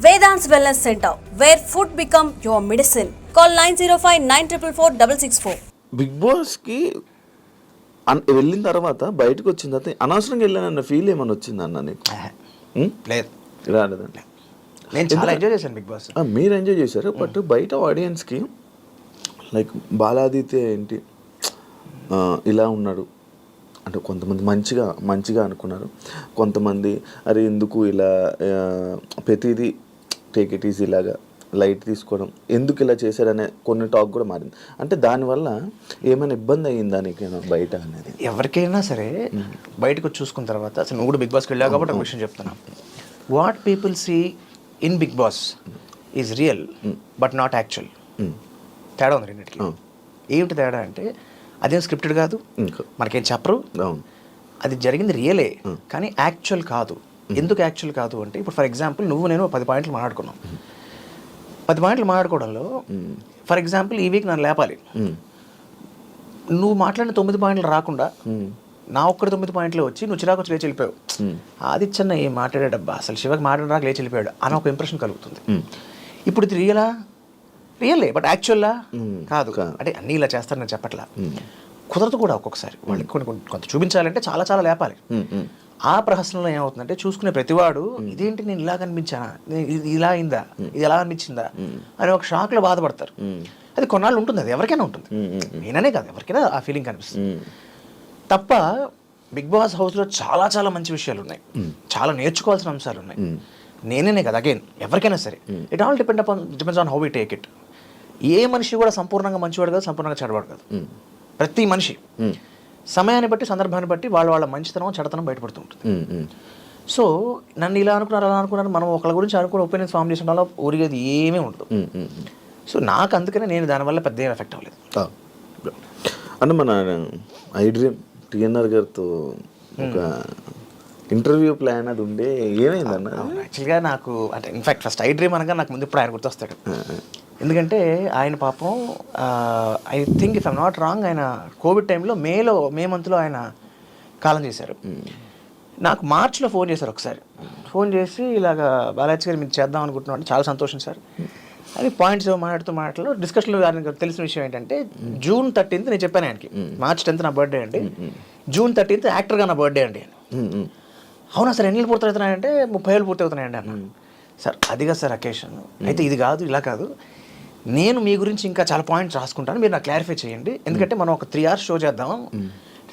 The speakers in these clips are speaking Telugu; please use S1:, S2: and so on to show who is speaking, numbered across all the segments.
S1: Vedant's Wellness Center, where food become your medicine. Call 905-944-664.
S2: Big బాస్కి వెళ్ళిన తర్వాత బయటకు వచ్చిన తర్వాత అనవసరంగా వెళ్ళానన్న ఫీల్ ఏమైనా వచ్చిందన్న నీకు?
S3: లేదు,
S2: రాలేదండి.
S3: నేను చాలా ఎంజాయ్ చేశాను బిగ్ బాస్.
S2: మీరు ఎంజాయ్ చేశారు, బట్ బయట ఆడియన్స్కి లైక్ బాలాదిత్య ఏంటి ఇలా ఉన్నాడు అంటే కొంతమంది మంచిగా అనుకున్నారు, కొంతమంది అరే ఎందుకు ఇలా ప్రతిదీ టేక్ ఇట్ ఈజీ లాగా లైట్ తీసుకోవడం, ఎందుకు ఇలా చేశారనే కొన్ని టాక్ కూడా మారింది. అంటే దానివల్ల ఏమైనా ఇబ్బంది అయ్యిందా నీకేనా బయట అనేది?
S3: ఎవరికైనా సరే బయటకు చూసుకున్న తర్వాత, అసలు నువ్వు కూడా బిగ్ బాస్కి వెళ్ళావు కాబట్టి ఒక విషయం చెప్తున్నా. What people see in Bigg Boss is real but not actual. తేడా ఉంది రెండింటికి. ఏమిటి తేడా అంటే అదేం స్క్రిప్టెడ్ కాదు, మనకేం చెప్పరు, అది జరిగింది రియలే కానీ యాక్చువల్ కాదు. ఎందుకు యాక్చువల్ కాదు అంటే, ఇప్పుడు ఫర్ ఎగ్జాంపుల్ నువ్వు నేను 10 పాయింట్లు మాట్లాడుకున్నాం. 10 పాయింట్లు మాట్లాడుకోవడంలో ఫర్ ఎగ్జాంపుల్ ఈ వీక్ నన్ను లేపాలి, నువ్వు మాట్లాడిన 9 పాయింట్లు రాకుండా నా ఒక్కడి 9 పాయింట్లు వచ్చి నువ్వు చిరాకు వచ్చి లేచి వెళ్ళిపోయావు. ఆదిత్యన్న ఏం మాట్లాడాడబ్బా, అసలు శివకి మాట్లాడరాక లేచి వెళ్ళిపోయాడు అని ఒక ఇంప్రెషన్ కలుగుతుంది. ఇప్పుడు ఇది రియలే బట్ యాక్చువల్లా కాదు. అంటే అన్నీ ఇలా చేస్తారని నేను చెప్పట్లా, కుదరదు కూడా. ఒక్కొక్కసారి వాళ్ళకి కొంత చూపించాలంటే చాలా చాలా లేపాలి. ఆ ప్రహసనంలో ఏమవుతుందంటే చూసుకునే ప్రతివాడు ఇదేంటి నేను ఇలా కనిపించానా, ఇది ఇలా అయిందా, ఇది ఎలా అనిపించిందా అని ఒక షాక్లో బాధపడతారు. అది కొన్నాళ్ళు ఉంటుంది, అది ఎవరికైనా ఉంటుంది, నేననే కాదు ఎవరికైనా ఆ ఫీలింగ్ కనిపిస్తుంది తప్ప. బిగ్ బాస్ హౌస్లో చాలా చాలా మంచి విషయాలు ఉన్నాయి, చాలా నేర్చుకోవాల్సిన అంశాలు ఉన్నాయి. నేనే కదా, అగైన్ ఎవరికైనా సరే it all depends on how we take it. ఏ మనిషి కూడా సంపూర్ణంగా మంచివాడు కాదు, సంపూర్ణంగా చెడవాడు కాదు. ప్రతి మనిషి సమయాన్ని బట్టి సందర్భాన్ని బట్టి వాళ్ళ మంచితనం చెడతనం బయటపడుతూ ఉంటుంది. సో నన్ను ఇలా అనుకున్నారు అలా అనుకున్నారు, మనం ఒకళ్ళ గురించి అనుకుని ఒపీనియన్స్ ఫామ్ చేసిన వల్ల ఊరిగేది ఏమీ ఉండదు. సో నాకు అందుకనే నేను దానివల్ల పెద్ద ఏం ఎఫెక్ట్ అవ్వలేదు.
S2: అంటే మన ఐ డ్రీమ్ టిఎన్ఆర్ గారితో ఒక ఇంటర్వ్యూ ప్లాన్ అది ఉండే, ఏమైందన్న?
S3: యాక్చువల్గా నాకు అంటే ఇన్ఫాక్ట్ ఫస్ట్ ఐ డ్రీమ్ అనగా నాకు ముందు ఇప్పుడు ఆయన గుర్తొస్తాడు. ఎందుకంటే ఆయన పాపం I think if I'm not wrong, ఆయన కోవిడ్ టైంలో మే మంత్లో ఆయన కాలం చేశారు. నాకు మార్చ్లో ఫోన్ చేశారు ఒకసారి. ఫోన్ చేసి ఇలాగ బాలాజీ గారు మీరు చేద్దాం అనుకుంటున్నాం అంటే చాలా సంతోషం సార్ అని పాయింట్స్ మాట్లాడుతూ డిస్కషన్లో ఆయనకు తెలిసిన విషయం ఏంటంటే June 13th నేను చెప్పాను ఆయనకి, March 10th నా బర్త్డే అండి, June 13th యాక్టర్గా నా బర్త్డే అండి. అవునా సార్ ఎన్ని పూర్తి అవుతున్నాయంటే 30 ఏళ్ళు పూర్తి అవుతున్నాయండి అన్న. సార్ అదిగా సార్ అకేషన్ అయితే ఇది కాదు ఇలా కాదు, నేను మీ గురించి ఇంకా చాలా పాయింట్స్ రాసుకుంటాను, మీరు నాకు క్లారిఫై చేయండి, ఎందుకంటే మనం ఒక 3 hours షో చేద్దాం.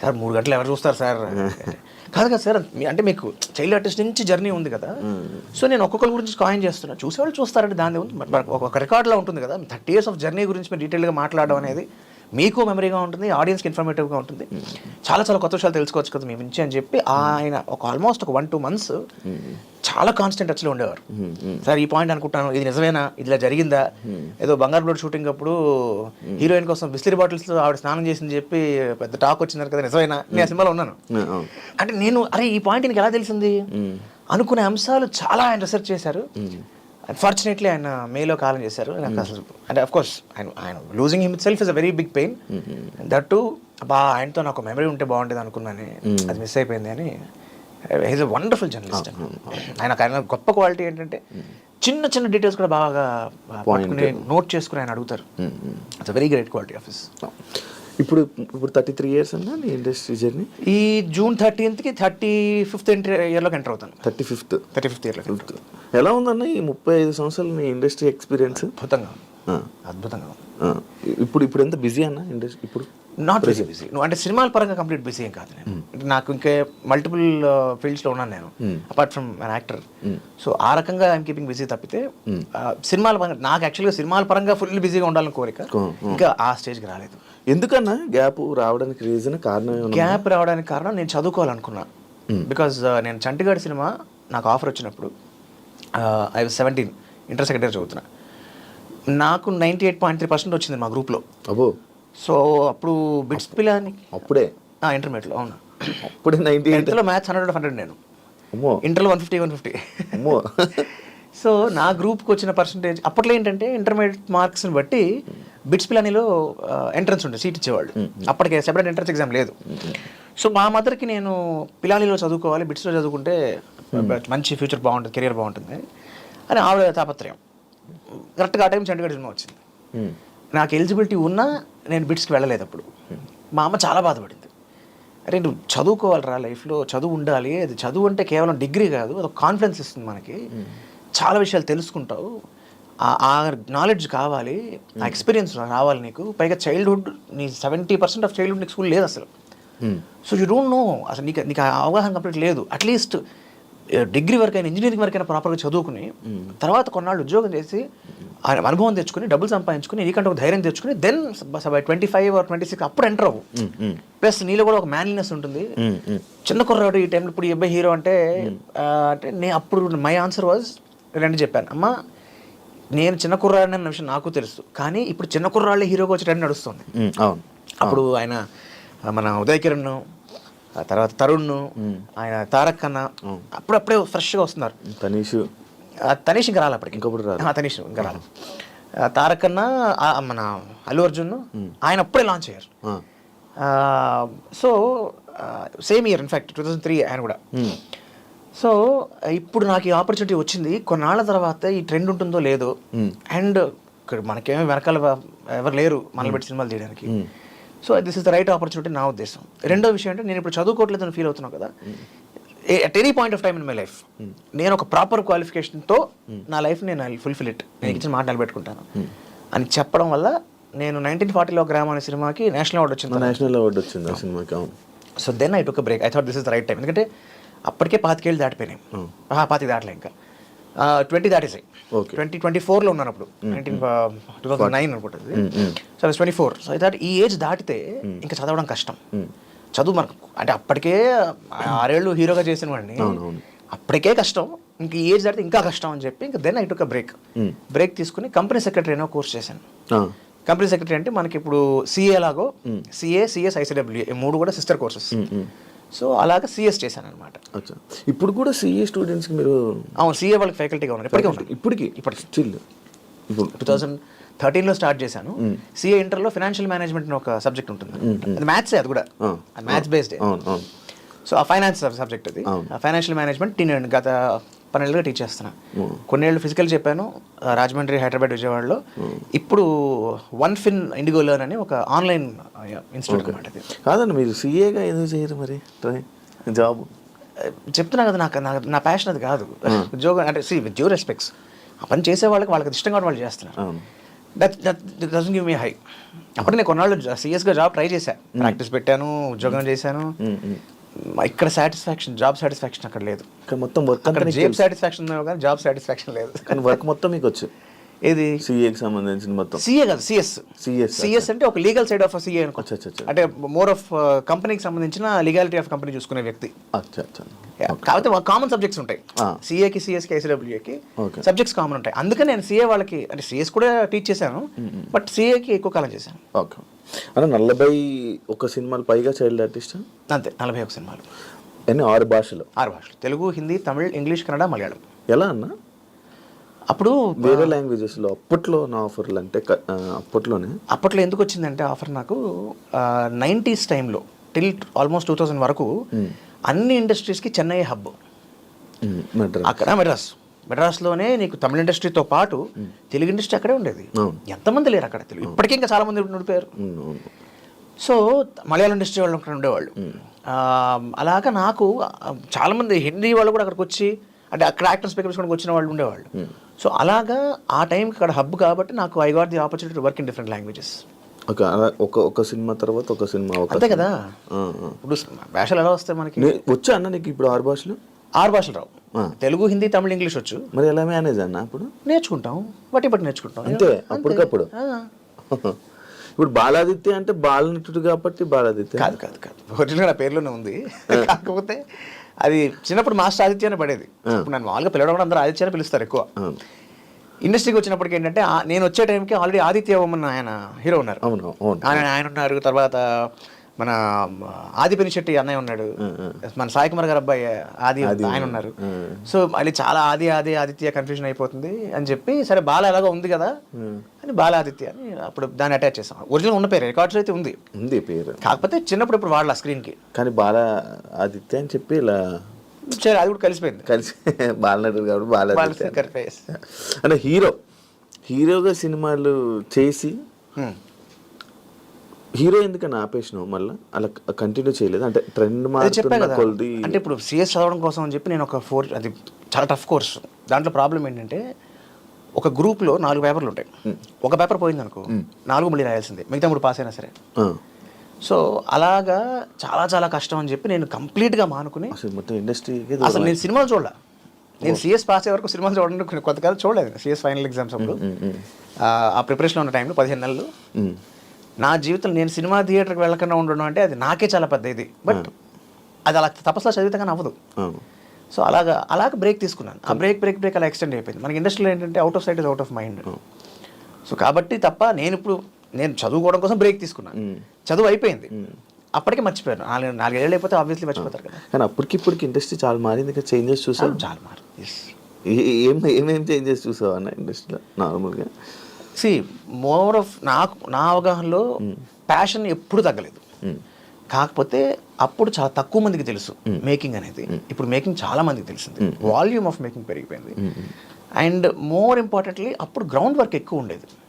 S3: సార్ 3 గంటలు ఎవరు చూస్తారు సార్? కాదు కదా సార్, అంటే మీకు చైల్డ్ ఆర్టిస్ట్ నుంచి జర్నీ ఉంది కదా, సో నేను ఒక్కొక్కరి గురించి కాయిన్ చేస్తున్నా, చూసేవాళ్ళు చూస్తారంటే దాని ఉంది, ఒక రికార్డులో ఉంటుంది కదా. 30 years ఆఫ్ జర్నీ గురించి మీరు డీటెయిల్గా మాట్లాడడం అనేది మీకు మెమరీగా ఉంటుంది, ఆడియన్స్కి ఇన్ఫర్మేటివ్గా ఉంటుంది, చాలా చాలా కొత్త విషయాలు తెలుసుకోవచ్చు కదా మీ నుంచి అని చెప్పి ఆయన ఆల్మోస్ట్ ఒక 1-2 months చాలా కాన్స్టెంట్ టచ్లో ఉండేవారు. సార్ ఈ పాయింట్ అనుకుంటాను, ఇది నిజమేనా, ఇది ఇలా జరిగిందా, ఏదో బంగారు బ్లడ్ షూటింగ్ అప్పుడు హీరోయిన్ కోసం బిస్లరీ బాటిల్స్తో ఆవిడ స్నానం చేసింది చెప్పి పెద్ద టాక్ వచ్చింది కదా, నిజమేనా? నేను ఆ సినిమాలో ఉన్నాను. అంటే నేను అరే ఈ పాయింట్ నీకు ఎలా తెలిసింది అనుకునే అంశాలు చాలా ఆయన రీసెర్చ్ చేశారు. అన్ఫార్చునేట్లీ ఆయన మేలో కాలం చేశారు. నాకు అసలు అంటే అఫ్కోర్స్ ఆయన losing him itself is a very big pain. That to ఆయనతో నాకు మెమరీ ఉంటే బాగుంటుంది అనుకున్నాను, అది మిస్ అయిపోయింది అని. He's a wonderful journalist. ఆయన గొప్ప క్వాలిటీ ఏంటంటే చిన్న చిన్న డీటెయిల్స్ కూడా బాగా నోట్ చేసుకుని ఆయన అడుగుతారు. It's a very great quality of his.
S2: ఇప్పుడు 33 years అన్నా నీ ఇండస్ట్రీ జర్నీ?
S3: ఈ June 13th 35th ఇయర్లోకి ఎంటర్ అవుతాను.
S2: 35th ఇయర్లోకి. ఎలా ఉందన్న ఈ 35 సంవత్సరాలు నీ ఇండస్ట్రీ ఎక్స్పీరియన్స్?
S3: అద్భుతంగా.
S2: ఇప్పుడు ఎంత బిజీ అన్న ఇండస్ట్రీ? ఇప్పుడు
S3: నాట్ వెరీ బిజీ. నువ్వు అంటే సినిమాల పరంగా కంప్లీట్ బిజీ ఏం కాదు నేను. నాకు ఇంకా మల్టిపుల్ ఫీల్డ్స్లో ఉన్నాను నేను apart from an actor. So ఆ రకంగా ఐఎమ్ కీపింగ్ బిజీ తప్పితే సినిమాల పరంగా నాకు యాక్చువల్గా సినిమాల పరంగా ఫుల్ బిజీగా ఉండాలని కోరిక, ఇంకా ఆ స్టేజ్కి రాలేదు.
S2: ఎందుకన్నా గ్యాప్ రావడానికి కారణం?
S3: గ్యాప్ రావడానికి కారణం నేను చదువుకోవాలనుకున్నా. బికాజ్ నేను చంటిగాడి సినిమా నాకు ఆఫర్ వచ్చినప్పుడు I was 17, inter second year చదువుతున్నా. నాకు 98.3% వచ్చింది మా గ్రూప్లో. అబ్బో. సో అప్పుడు బిట్స్ పిల్లని
S2: అప్పుడే
S3: ఇంటర్మీడియట్లో. అవును,
S2: అప్పుడే 98లో
S3: మ్యాథ్స్ 100 నేను, ఇంటర్లో 150. సో నా గ్రూప్కి వచ్చిన పర్సంటేజ్ అప్పట్లో ఏంటంటే ఇంటర్మీడియట్ మార్క్స్ని బట్టి బిట్స్ పిలానీలో ఎంట్రన్స్ ఉండే సీట్ ఇచ్చేవాళ్ళు. అప్పటికే సెపరేట్ ఎంట్రన్స్ ఎగ్జామ్ లేదు. సో మా మదర్కి నేను పిలానీలో చదువుకోవాలి, బిట్స్లో చదువుకుంటే మంచి ఫ్యూచర్ బాగుంటుంది, కెరియర్ బాగుంటుంది. అని ఆవిడ తాపత్రయం. కరెక్ట్గా ఆ టైం చండీగఢ్ సినిమా వచ్చింది. నాకు ఎలిజిబిలిటీ ఉన్నా నేను బిట్స్కి వెళ్ళలేదు అప్పుడు. మా అమ్మ చాలా బాధపడింది. అరే నువ్వు చదువుకోవాలిరా, లైఫ్లో చదువు ఉండాలి, అది చదువు అంటే కేవలం డిగ్రీ కాదు, అది ఒక కాన్ఫిడెన్స్ ఇస్తుంది మనకి, చాలా విషయాలు తెలుసుకుంటావు, ఆ నాలెడ్జ్ కావాలి, ఆ ఎక్స్పీరియన్స్ రావాలి నీకు, పైగా చైల్డ్హుడ్ నీ 70% ఆఫ్ చైల్డ్హుడ్ నీకు స్కూల్ లేదు అసలు. సో యూ డోంట్ నో అసలు, నీకు ఆ అవగాహన కంప్లీట్ లేదు. అట్లీస్ట్ డిగ్రీ వరకైనా ఇంజనీరింగ్ వరకైనా ప్రాపర్గా చదువుకుని తర్వాత కొన్నాళ్ళు ఉద్యోగం చేసి అనుభవం తెచ్చుకుని డబ్బులు సంపాదించుకుని నీకంటే ఒక ధైర్యం తెచ్చుకుని దెన్ బై 25 or 26 అప్పుడు ఎంటర్ అవ్వు. ప్లస్ నీలో కూడా ఒక మ్యాన్లీనెస్ ఉంటుంది. చిన్న కుర్రాడు ఈ టైంలో ఇప్పుడు అబ్బాయి హీరో అంటే అంటే నేను అప్పుడు మై ఆన్సర్ వాజ్ రెండు చెప్పాను, అమ్మ నేను చిన్న కుర్రాడిని అన్న విషయం నాకు తెలుసు, కానీ ఇప్పుడు చిన్న కుర్రాళ్ళే హీరోగా వచ్చి ట్రెండ్ నడుస్తుంది. అప్పుడు ఆయన మన ఉదయ్ కిరణ్, తర్వాత తరుణ్, ఆయన తారక్ అన్న అప్పుడప్పుడే ఫ్రెష్గా వస్తున్నారు. తనీష్ ఇంకా రాలి అప్పటికి, తనీష్ ఇంకా రాలి. తారక్ అన్న మన అల్లు అర్జున్ ఆయన అప్పుడే లాంచ్ అయ్యారు. సో సేమ్ ఇయర్ ఇన్ఫ్యాక్ట్ 2003 ఆయన కూడా. సో ఇప్పుడు నాకు ఈ ఆపర్చునిటీ వచ్చింది. కొన్నాళ్ళ తర్వాత ఈ ట్రెండ్ ఉంటుందో లేదో, అండ్ ఇక్కడ మనకేమో వెనకాల ఎవరు లేరు మనల్ని పెట్టి సినిమాలు తీయడానికి. So this is the right opportunity నా ఉద్దేశం. రెండో విషయం అంటే నేను ఇప్పుడు చదువుకోవట్లేదని ఫీల్ అవుతున్నాను కదా, at any point of time in my life నేను ఒక ప్రాపర్ క్వాలిఫికేషన్తో నా లైఫ్ నేను ఫుల్ఫిల్ ఇట్, నేను ఇచ్చిన మాట నిలబెట్టుకుంటాను అని చెప్పడం వల్ల నేను 1940లో గ్రామం అనే సినిమాకి నేషనల్ అవార్డు వచ్చింది ఆ సినిమాకి. So then I took break. I thought this is the right time. ఎందుకంటే అప్పటికే 25 ఏళ్ళు దాటిపోయినాయి. 25 దాటలే, ఇంకా 20 దాటేసాయి. 2024లో ఉన్నాను అప్పుడు, 2009 అనుకుంటుంది. సో 24. సో ఐ థాట్ ఈ ఏజ్ దాటితే ఇంకా చదవడం కష్టం. చదువు మనకు అంటే అప్పటికే 6 ఏళ్ళు హీరోగా చేసిన వాడిని, అప్పటికే కష్టం, ఇంక ఈ ఏజ్ దాటితే ఇంకా కష్టం అని చెప్పి ఇంకా దెన్ ఐ టుక్ బ్రేక్ తీసుకుని కంపెనీ సెక్రటరీ అనో కోర్స్ చేశాను. కంపెనీ సెక్రటరీ అంటే మనకి ఇప్పుడు సిఏ లాగో, సిఏ, సిఎస్, ఐసిడబ్ల్యూఏ 3 కూడా సిస్టర్ కోర్సెస్. సో అలాగా సిఎస్ చేశాను అనమాట.
S2: ఇప్పుడు కూడా సిఏ స్టూడెంట్స్కి మీరు?
S3: అవును, సిఏ వాళ్ళకి ఫ్యాకల్టీగా ఉన్నారు ఇప్పటికీ. స్టిల్ 2013లో స్టార్ట్ చేశాను. సిఏ ఇంటర్లో ఫైనాన్షియల్ మేనేజ్మెంట్ ఒక సబ్జెక్ట్ ఉంటుంది, అది మ్యాథ్సే, అది కూడా మ్యాథ్స్ బేస్డ్. సో ఆ ఫైనాన్స్ సబ్జెక్ట్ అది, ఫైనాన్షియల్ మేనేజ్మెంట్ నేను గత 12 ఏళ్ళుగా టీచ్ చేస్తున్నాను. కొన్నేళ్ళు ఫిజికల్ చెప్పాను రాజమండ్రి, హైదరాబాద్, విజయవాడలో. ఇప్పుడు వన్ ఫిన్ ఇండిగో లెర్న్ అని ఒక ఆన్లైన్ ఇన్స్టిట్యూట్ అనమాట.
S2: కాదండి, మీరు సిఏగా ఎందుకు చేయరు మరి జాబ్?
S3: చెప్తున్నా కదా, నా ప్యాషన్ అది కాదు. ఉద్యోగం అంటే విత్ డ్యూ రెస్పెక్ట్స్, ఆ పని చేసే వాళ్ళకి అది ఇష్టం కాబట్టి వాళ్ళు చేస్తున్నారు. That doesn't give me high. అప్పుడు నేను కొన్నాళ్ళు సీరియస్గా జాబ్ ట్రై చేశాను, ప్రాక్టీస్ పెట్టాను, ఉద్యోగం చేశాను. ఇక్కడ సాటిస్ఫాక్షన్, జాబ్ సాటిస్ఫాక్షన్ అక్కడ లేదు.
S2: మొత్తం వర్క్
S3: అక్కడ జాబ్ సాటిస్ఫాక్షన్ కానీ జాబ్ సాటిస్ఫాక్షన్ లేదు.
S2: కానీ వర్క్ మొత్తం మీకు వచ్చు.
S3: ఏది?
S2: సిఏకి సంబంధించిన మొత్తం.
S3: సిఏ కాదు, సిఎస్ అంటే ఒక లీగల్ సైడ్ ఆఫ్ సిఏ అనుకో. అంటే మోర్ ఆఫ్ కంపెనీకి సంబంధించిన లీగాలిటీ ఆఫ్ కంపెనీ చూసుకునే వ్యక్తి. కాకపోతే కామన్ సబ్జెక్ట్స్ ఉంటాయి సిఏకి, సిఎస్కి, ఐసిడబ్ల్యూఏకి సబ్జెక్ట్స్ కామన్ ఉంటాయి. అందుకని నేను సిఏ వాళ్ళకి అంటే సిఎస్ కూడా టీచ్ చేశాను, బట్ సిఏకి ఎక్కువ కాలం చేశాను.
S2: ఓకే. అంటే 41 సినిమాలు పైగా చైల్డ్ ఆర్టిస్ట్
S3: అంతే. 41 సినిమాలు.
S2: అన్ని 6 భాషలు.
S3: తెలుగు, హిందీ, తమిళ్, ఇంగ్లీష్, కన్నడ, మలయాళం.
S2: ఎలా అన్నా
S3: అప్పుడు
S2: వేరే లాంగ్వేజెస్లో అప్పట్లో నా ఆఫర్లు అంటే
S3: అప్పట్లో ఎందుకు వచ్చిందంటే ఆఫర్ నాకు 90s టైంలో టిల్ ఆల్మోస్ట్ 2000 వరకు అన్ని ఇండస్ట్రీస్కి చెన్నై హబ్. అక్కడ మెడ్రాస్లోనే నీకు తమిళ ఇండస్ట్రీతో పాటు తెలుగు ఇండస్ట్రీ అక్కడే ఉండేది. ఎంతమంది లేరు అక్కడ తెలుగు, ఇప్పటికీ ఇంకా చాలా మంది ఉండిపోయారు. సో మలయాళం ఇండస్ట్రీ వాళ్ళు అక్కడ ఉండేవాళ్ళు. అలాగా నాకు చాలామంది హిందీ వాళ్ళు కూడా అక్కడికి వచ్చి, అంటే అక్కడ యాక్టర్స్ పికప్స్కి వచ్చిన వాళ్ళు ఉండేవాళ్ళు. సో అలాగా ఆ టైంకి అక్కడ హబ్ కాబట్టి నాకు I got the opportunity to work in different languages.
S2: ఒక సినిమా తర్వాత ఒక సినిమా
S3: అంతే కదా. ఇప్పుడు భాషలు ఎలా వస్తాయి మనకి?
S2: వచ్చా అన్న నీకు ఇప్పుడు 6 భాషలు?
S3: 6 భాషలు రావు. తెలుగు, హిందీ, తమిళ, ఇంగ్లీష్ వచ్చు.
S2: మరి ఎలా మేనేజ్ అన్న? అప్పుడు
S3: నేర్చుకుంటాం, బట్టి నేర్చుకుంటాం
S2: అంతే అప్పటికప్పుడు. ఇప్పుడు బాలాదిత్య అంటే బాలనటుడు కాబట్టి బాలాదిత్య
S3: కాదు. ఒరిజినల్ నా పేర్లోనే ఉంది. కాకపోతే అది చిన్నప్పుడు మాస్టర్ ఆదిత్య అని పడేది. ఇప్పుడు నన్ను మామూలుగా పిలవడం కూడా అందరూ ఆదిత్య అని పిలుస్తారు ఎక్కువ. ఇండస్ట్రీకి వచ్చినప్పటికి ఏంటంటే నేను వచ్చే టైంకి ఆల్రెడీ ఆదిత్య ఓమన్ ఆయన హీరో ఉన్నారు. ఆయన ఉన్నారు. తర్వాత మన ఆదిపిని శెట్టి అన్నయ్య ఉన్నాడు, మన సాయి కుమార్ గారు అబ్బాయి ఆది ఆయన ఉన్నారు. సో అది చాలా ఆదిత్య కన్ఫ్యూజన్ అయిపోతుంది అని చెప్పి, సరే బాల ఎలాగో ఉంది కదా అని బాల ఆదిత్య అని అప్పుడు దాన్ని అటాచ్ చేస్తాం. ఒరిజినల్ ఉన్న పేరు రికార్డ్స్ అయితే ఉంది పేరు, కాకపోతే చిన్నప్పుడు ఇప్పుడు వాడాల స్క్రీన్కి.
S2: కానీ బాల ఆదిత్య అని చెప్పి ఇలా
S3: సరే అది కూడా కలిసిపోయింది.
S2: కలిసి బాలనటుడు కాబట్టి బాలాదిత్య
S3: కలిపేసి
S2: అంటే హీరోగా సినిమాలు చేసి హీరో ఎందుకని ఆపేసినావు మళ్ళీ అలా కంటిన్యూ చేయలేదు అంటే ట్రెండ్
S3: అది చెప్పా
S2: మారుతున్న
S3: కదా.
S2: కొలది
S3: అంటే ఇప్పుడు సిఎస్ చదవడం కోసం అని చెప్పి నేను ఒక అది చాలా టఫ్ కోర్స్. దాంట్లో ప్రాబ్లం ఏంటంటే ఒక గ్రూప్లో 4 పేపర్లు ఉంటాయి. ఒక పేపర్ పోయింది అనుకో 4 మళ్ళీ రాయాల్సిందే, మిగతా 3 పాస్ అయినా సరే. సో అలాగా చాలా చాలా కష్టం అని చెప్పి నేను కంప్లీట్గా మానుకుని
S2: అసలు మొత్తం ఇండస్ట్రీకి
S3: అసలు నేను సినిమాలు చూడాల. నేను సిఎస్ పాస్ అయ్యే వరకు సినిమాలు చూడడానికి కొంతకాలం చూడలేదు. సిఎస్ ఫైనల్ ఎగ్జామ్స్ అప్పుడు ఆ ప్రిపరేషన్ ఉన్న టైంలో 15 నెలలు నా జీవితంలో నేను సినిమా థియేటర్కి వెళ్ళకుండా ఉండడం అంటే అది నాకే చాలా పెద్ద ఇది. బట్ అది అలా తపస్సులో చదివితే కానీ అవ్వదు. సో అలాగ బ్రేక్ తీసుకున్నాను. ఆ బ్రేక్ అలా ఎక్స్టెండ్ అయిపోయింది. మనకి ఇండస్ట్రీలో ఏంటంటే out of sight is out of mind. So కాబట్టి తప్ప నేను చదువుకోవడం కోసం బ్రేక్ తీసుకున్నాను. చదువు అయిపోయింది, అప్పటికే మర్చిపోయాను. 4 ఏళ్ళు అయిపోతే ఆబ్వియస్లీ మర్చిపోతారు కదా.
S2: కానీ అప్పటికిప్పటికి ఇండస్ట్రీ చాలా మారింది కదా, చేంజెస్ చూసావు?
S3: చాలా మారింది.
S2: ఏమేం చేంజెస్ చూసావు అన్న ఇండస్ట్రీలో నార్మల్గా?
S3: మోర్ ఆఫ్ నా అవగాహనలో ప్యాషన్ ఎప్పుడు తగ్గలేదు. కాకపోతే అప్పుడు చాలా తక్కువ మందికి తెలుసు మేకింగ్ అనేది. ఇప్పుడు మేకింగ్ చాలా మందికి తెలిసింది. వాల్యూమ్ ఆఫ్ మేకింగ్ పెరిగిపోయింది. అండ్ మోర్ ఇంపార్టెంట్లీ అప్పుడు గ్రౌండ్ వర్క్ ఎక్కువ ఉండేది.